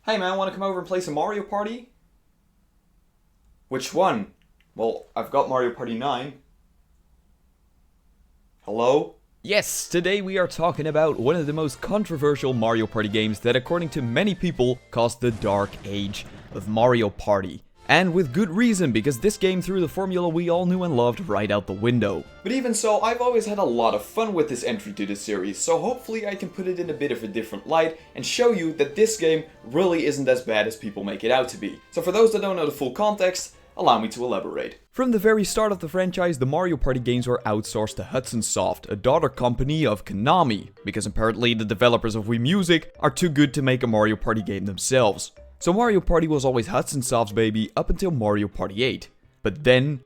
Hey man, wanna come over and play some Mario Party? Which one? Well, I've got Mario Party 9. Hello? Yes, today we are talking about one of the most controversial Mario Party games that according to many people caused the dark age of Mario Party. And with good reason, because this game threw the formula we all knew and loved right out the window. But even so, I've always had a lot of fun with this entry to the series, so hopefully I can put it in a bit of a different light and show you that this game really isn't as bad as people make it out to be. So for those that don't know the full context, allow me to elaborate. From the very start of the franchise, the Mario Party games were outsourced to Hudson Soft, a daughter company of Konami, because apparently the developers of Wii Music are too good to make a Mario Party game themselves. So Mario Party was always Hudson Soft's baby up until Mario Party 8. But then,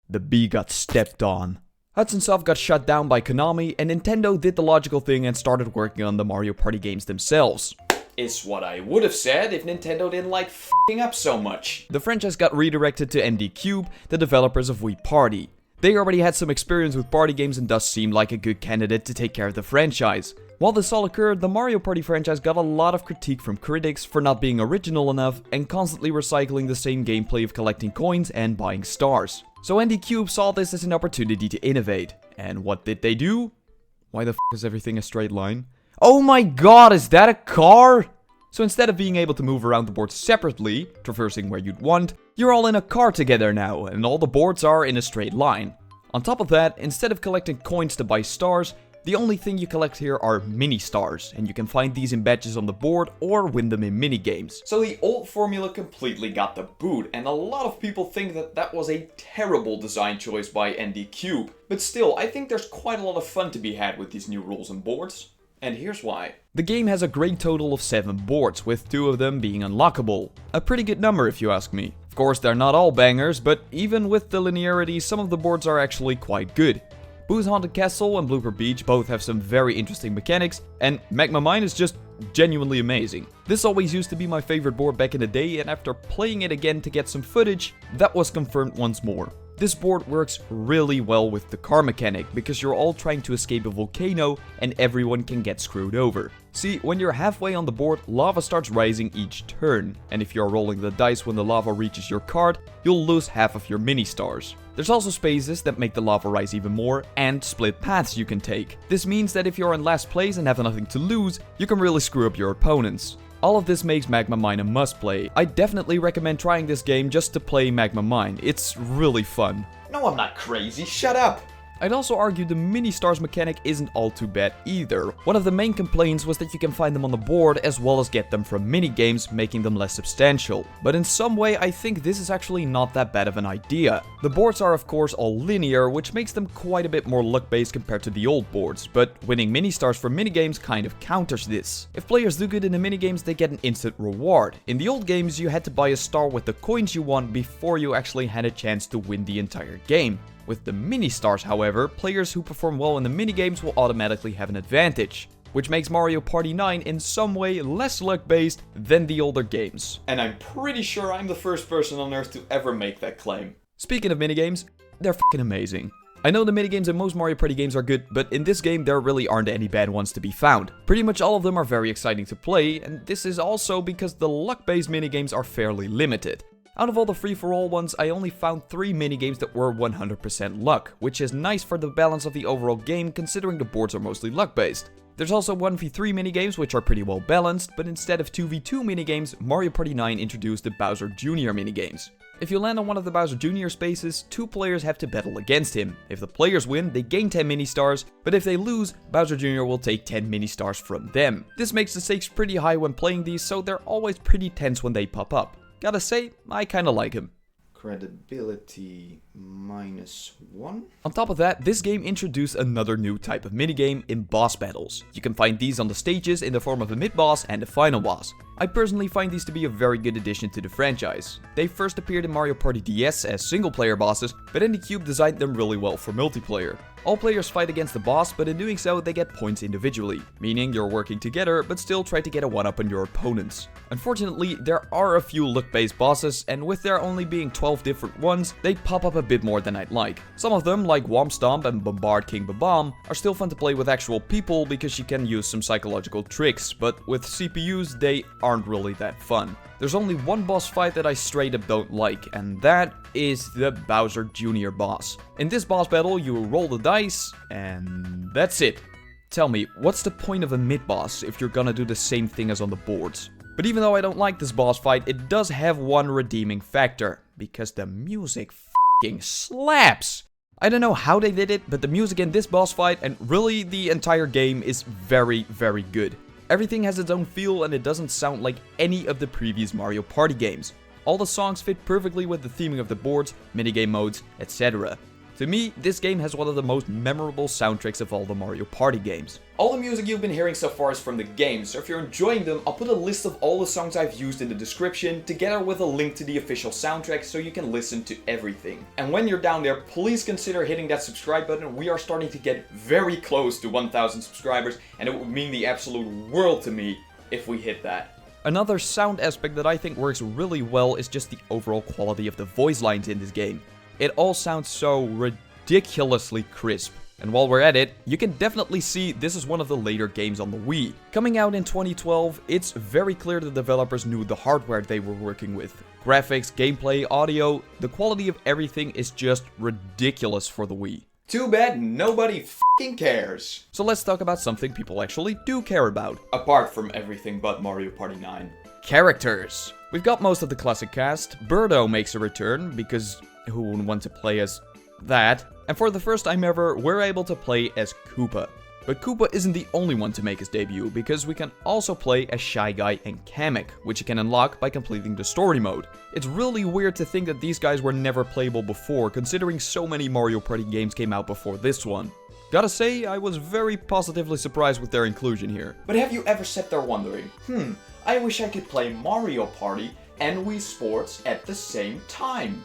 the bee got stepped on. Hudson Soft got shut down by Konami, and Nintendo did the logical thing and started working on the Mario Party games themselves. It's what I would have said if Nintendo didn't like f***ing up so much. The franchise got redirected to ND Cube, the developers of Wii Party. They already had some experience with party games and thus seemed like a good candidate to take care of the franchise. While this all occurred, the Mario Party franchise got a lot of critique from critics for not being original enough and constantly recycling the same gameplay of collecting coins and buying stars. So ND Cube saw this as an opportunity to innovate. And what did they do? Why the f*** is everything a straight line? Oh my god, is that a car? So instead of being able to move around the board separately, traversing where you'd want, you're all in a car together now, and all the boards are in a straight line. On top of that, instead of collecting coins to buy stars, the only thing you collect here are mini stars, and you can find these in badges on the board or win them in minigames. So the old formula completely got the boot, and a lot of people think that that was a terrible design choice by ND Cube. But still, I think there's quite a lot of fun to be had with these new rules and boards. And here's why. The game has a great total of 7 boards, with 2 of them being unlockable. A pretty good number if you ask me. Of course, they're not all bangers, but even with the linearity, some of the boards are actually quite good. Boo's Haunted Castle and Blooper Beach both have some very interesting mechanics, and Magma Mine is just genuinely amazing. This always used to be my favorite board back in the day, and after playing it again to get some footage, that was confirmed once more. This board works really well with the car mechanic, because you're all trying to escape a volcano and everyone can get screwed over. See, when you're halfway on the board, lava starts rising each turn, and if you're rolling the dice when the lava reaches your card, you'll lose half of your mini stars. There's also spaces that make the lava rise even more, and split paths you can take. This means that if you're in last place and have nothing to lose, you can really screw up your opponents. All of this makes Magma Mine a must-play. I definitely recommend trying this game just to play Magma Mine. It's really fun. No, I'm not crazy, shut up! I'd also argue the mini stars mechanic isn't all too bad either. One of the main complaints was that you can find them on the board as well as get them from minigames, making them less substantial. But in some way I think this is actually not that bad of an idea. The boards are of course all linear, which makes them quite a bit more luck based compared to the old boards, but winning mini stars from minigames kind of counters this. If players do good in the minigames, they get an instant reward. In the old games you had to buy a star with the coins you won before you actually had a chance to win the entire game. With the mini stars, however, players who perform well in the minigames will automatically have an advantage, which makes Mario Party 9 in some way less luck-based than the older games. And I'm pretty sure I'm the first person on Earth to ever make that claim. Speaking of minigames, they're fucking amazing. I know the minigames in most Mario Party games are good, but in this game there really aren't any bad ones to be found. Pretty much all of them are very exciting to play, and this is also because the luck-based minigames are fairly limited. Out of all the free-for-all ones, I only found 3 minigames that were 100% luck, which is nice for the balance of the overall game considering the boards are mostly luck-based. There's also 1v3 minigames which are pretty well balanced, but instead of 2v2 minigames, Mario Party 9 introduced the Bowser Jr. minigames. If you land on one of the Bowser Jr. spaces, 2 players have to battle against him. If the players win, they gain 10 mini stars, but if they lose, Bowser Jr. will take 10 mini stars from them. This makes the stakes pretty high when playing these, so they're always pretty tense when they pop up. Gotta say, I kinda like him. Credibility -1? On top of that, this game introduced another new type of minigame in boss battles. You can find these on the stages in the form of a mid-boss and a final boss. I personally find these to be a very good addition to the franchise. They first appeared in Mario Party DS as single-player bosses, but ND Cube designed them really well for multiplayer. All players fight against the boss, but in doing so they get points individually, meaning you're working together but still try to get a 1-up on your opponents. Unfortunately, there are a few luck-based bosses, and with there only being 12 different ones, they pop up a bit more than I'd like. Some of them, like Womp Stomp and Bombard King Babam, are still fun to play with actual people because you can use some psychological tricks, but with CPUs they aren't really that fun. There's only one boss fight that I straight up don't like, and that is the Bowser Jr. boss. In this boss battle, you roll the dice, and that's it. Tell me, what's the point of a mid-boss if you're gonna do the same thing as on the boards? But even though I don't like this boss fight, it does have one redeeming factor, because the music f***ing slaps! I don't know how they did it, but the music in this boss fight, and really the entire game, is very, very good. Everything has its own feel and it doesn't sound like any of the previous Mario Party games. All the songs fit perfectly with the theming of the boards, minigame modes, etc. To me, this game has one of the most memorable soundtracks of all the Mario Party games. All the music you've been hearing so far is from the game, so if you're enjoying them, I'll put a list of all the songs I've used in the description, together with a link to the official soundtrack so you can listen to everything. And when you're down there, please consider hitting that subscribe button. We are starting to get very close to 1,000 subscribers, and it would mean the absolute world to me if we hit that. Another sound aspect that I think works really well is just the overall quality of the voice lines in this game. It all sounds so ridiculously crisp. And while we're at it, you can definitely see this is one of the later games on the Wii. Coming out in 2012, it's very clear the developers knew the hardware they were working with. Graphics, gameplay, audio, the quality of everything is just ridiculous for the Wii. Too bad nobody f***ing cares. So let's talk about something people actually do care about. Apart from everything but Mario Party 9. Characters. We've got most of the classic cast. Birdo makes a return, because who wouldn't want to play as that? And for the first time ever, we're able to play as Koopa. But Koopa isn't the only one to make his debut, because we can also play as Shy Guy and Kamek, which you can unlock by completing the story mode. It's really weird to think that these guys were never playable before, considering so many Mario Party games came out before this one. Gotta say, I was very positively surprised with their inclusion here. But have you ever sat there wondering, I wish I could play Mario Party and Wii Sports at the same time?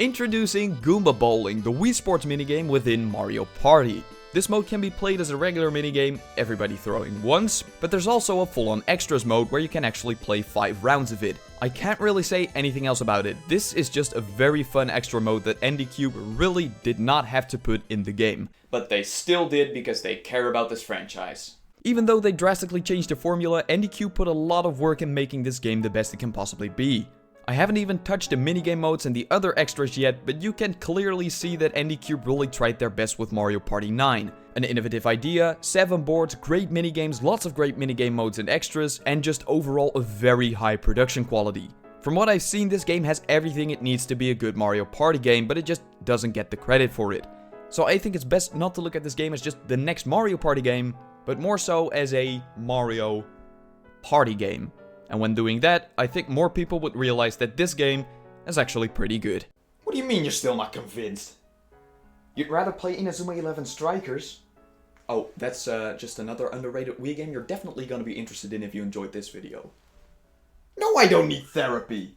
Introducing Goomba Bowling, the Wii Sports minigame within Mario Party. This mode can be played as a regular minigame, everybody throwing once, but there's also a full-on extras mode where you can actually play 5 rounds of it. I can't really say anything else about it. This is just a very fun extra mode that NDCube really did not have to put in the game. But they still did because they care about this franchise. Even though they drastically changed the formula, NDCube put a lot of work in making this game the best it can possibly be. I haven't even touched the minigame modes and the other extras yet, but you can clearly see that NDCube really tried their best with Mario Party 9. An innovative idea, 7 boards, great minigames, lots of great minigame modes and extras, and just overall a very high production quality. From what I've seen, this game has everything it needs to be a good Mario Party game, but it just doesn't get the credit for it. So I think it's best not to look at this game as just the next Mario Party game, but more so as a Mario Party game. And when doing that, I think more people would realize that this game is actually pretty good. What do you mean you're still not convinced? You'd rather play Inazuma 11 Strikers? Oh, that's just another underrated Wii game you're definitely gonna be interested in if you enjoyed this video. No, I don't need therapy!